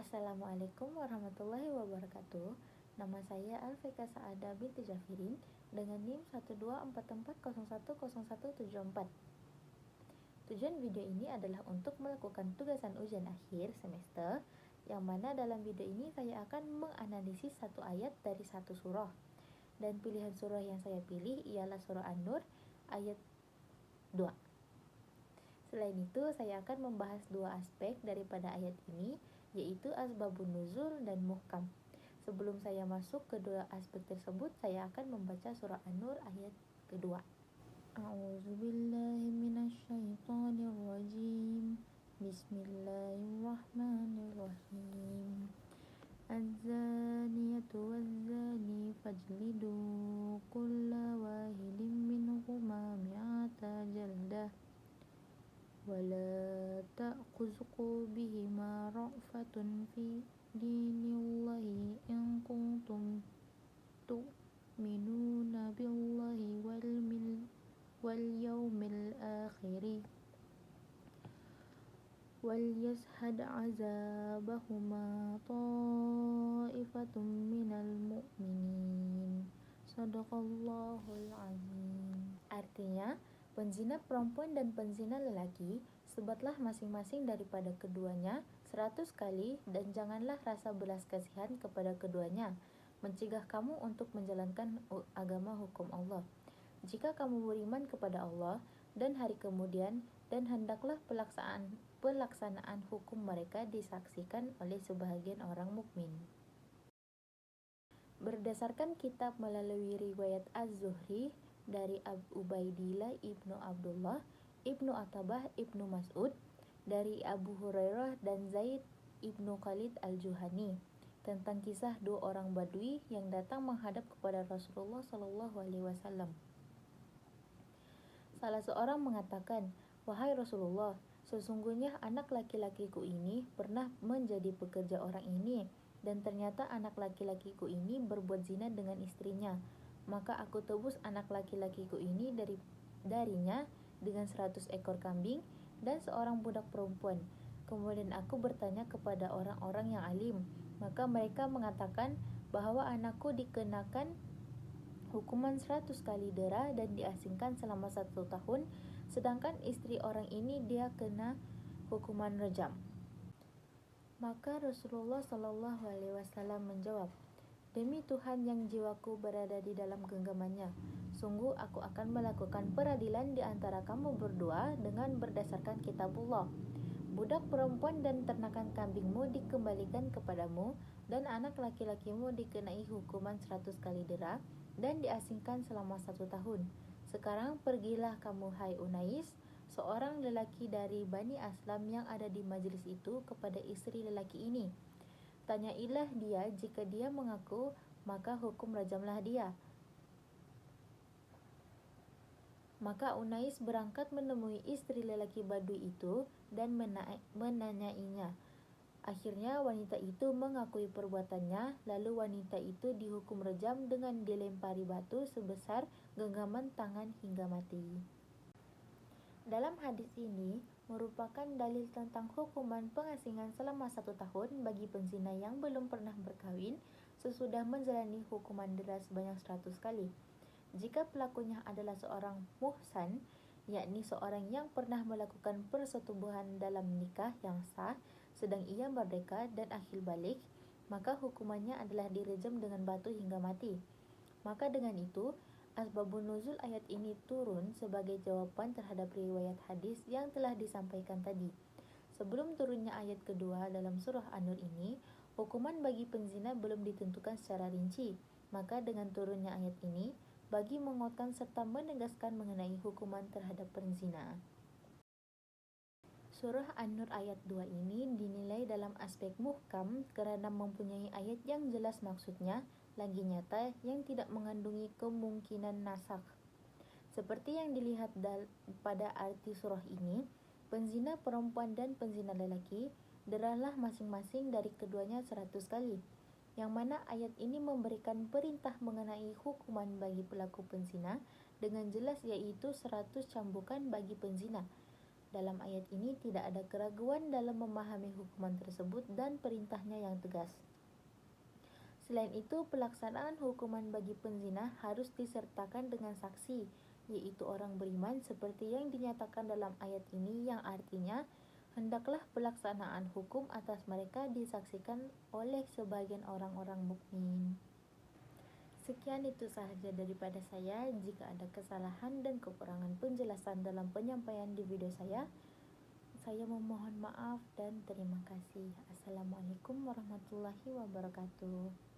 Assalamualaikum warahmatullahi wabarakatuh. Nama saya Alfika Saada binti Jafirin dengan NIM 12440101744. Tujuan video ini adalah untuk melakukan tugasan ujian akhir semester, yang mana dalam video ini saya akan menganalisis satu ayat dari satu surah. Dan pilihan surah yang saya pilih ialah surah An-Nur ayat 2. Selain itu, saya akan membahas dua aspek daripada ayat ini, yaitu asbabun nuzul dan muhkam. Sebelum saya masuk ke dua aspek tersebut, saya akan membaca surah An-Nur ayat kedua. A'udzubillahi minasyaitonirrajim. Bismillahirrahmanirrahim. Az-zaniyatu waz-zani fajlidu kulla wahidin minhuma mi'ata jaldah ولا تأخذكم بهما رأفة في دين الله إن كنتم تؤمنون بالله واليوم الآخر وليشهد عذابهما طائفة من المؤمنين Sadaqallahul azim. Artinya, penzina perempuan dan penzina lelaki, sebatlah masing-masing daripada keduanya 100 kali, dan janganlah rasa belas kasihan kepada keduanya, mencegah kamu untuk menjalankan agama hukum Allah. Jika kamu beriman kepada Allah dan hari kemudian, dan hendaklah pelaksanaan hukum mereka disaksikan oleh sebahagian orang mukmin. Berdasarkan kitab melalui riwayat Az-Zuhri dari Ubaidillah ibnu Abdullah, ibnu Atabah, ibnu Mas'ud, dari Abu Hurairah dan Zaid ibnu Khalid al-Juhani, tentang kisah dua orang Badui yang datang menghadap kepada Rasulullah SAW. Salah seorang mengatakan, "Wahai Rasulullah, sesungguhnya anak laki-lakiku ini pernah menjadi pekerja orang ini, dan ternyata anak laki-lakiku ini berbuat zina dengan istrinya. Maka aku tebus anak laki-lakiku ini darinya dengan 100 ekor kambing dan seorang budak perempuan. Kemudian aku bertanya kepada orang-orang yang alim, maka mereka mengatakan bahwa anakku dikenakan hukuman 100 kali dera dan diasingkan selama 1 tahun, sedangkan istri orang ini dia kena hukuman rejam." Maka Rasulullah SAW menjawab, "Demi Tuhan yang jiwaku berada di dalam genggamannya, sungguh aku akan melakukan peradilan di antara kamu berdua dengan berdasarkan kitabullah. Budak perempuan dan ternakan kambingmu dikembalikan kepadamu, dan anak laki-lakimu dikenai hukuman 100 kali dera dan diasingkan selama 1 tahun. Sekarang pergilah kamu, hai Unais, seorang lelaki dari Bani Aslam yang ada di majlis itu, kepada istri lelaki ini. Tanyailah dia, jika dia mengaku, maka hukum rajamlah dia." Maka Unais berangkat menemui istri lelaki Badui itu dan menanyainya. Akhirnya wanita itu mengakui perbuatannya, lalu wanita itu dihukum rejam dengan dilempari batu sebesar genggaman tangan hingga mati. Dalam hadis ini merupakan dalil tentang hukuman pengasingan selama 1 tahun bagi penzina yang belum pernah berkahwin sesudah menjalani hukuman dera sebanyak 100 kali. Jika pelakunya adalah seorang muhsan, yakni seorang yang pernah melakukan persetubuhan dalam nikah yang sah sedang ia merdeka dan akhil balik, maka hukumannya adalah direjam dengan batu hingga mati. Maka dengan itu, asbabun nuzul ayat ini turun sebagai jawaban terhadap riwayat hadis yang telah disampaikan tadi. Sebelum turunnya ayat kedua dalam surah An-Nur ini, hukuman bagi penzina belum ditentukan secara rinci. Maka dengan turunnya ayat ini, bagi menguatkan serta menegaskan mengenai hukuman terhadap penzina. Surah An-Nur ayat 2 ini dinilai dalam aspek muhkam karena mempunyai ayat yang jelas maksudnya, lagi nyata, yang tidak mengandungi kemungkinan nasakh. Seperti yang dilihat pada arti surah ini, penzina perempuan dan penzina lelaki deralah masing-masing dari keduanya 100 kali, yang mana ayat ini memberikan perintah mengenai hukuman bagi pelaku penzina dengan jelas, yaitu 100 cambukan bagi penzina. Dalam ayat ini tidak ada keraguan dalam memahami hukuman tersebut dan perintahnya yang tegas. Selain itu, pelaksanaan hukuman bagi penzina harus disertakan dengan saksi, yaitu orang beriman seperti yang dinyatakan dalam ayat ini, yang artinya hendaklah pelaksanaan hukum atas mereka disaksikan oleh sebagian orang-orang mukmin. Sekian itu sahaja daripada saya. Jika ada kesalahan dan kekurangan penjelasan dalam penyampaian di video saya memohon maaf dan terima kasih. Assalamualaikum warahmatullahi wabarakatuh.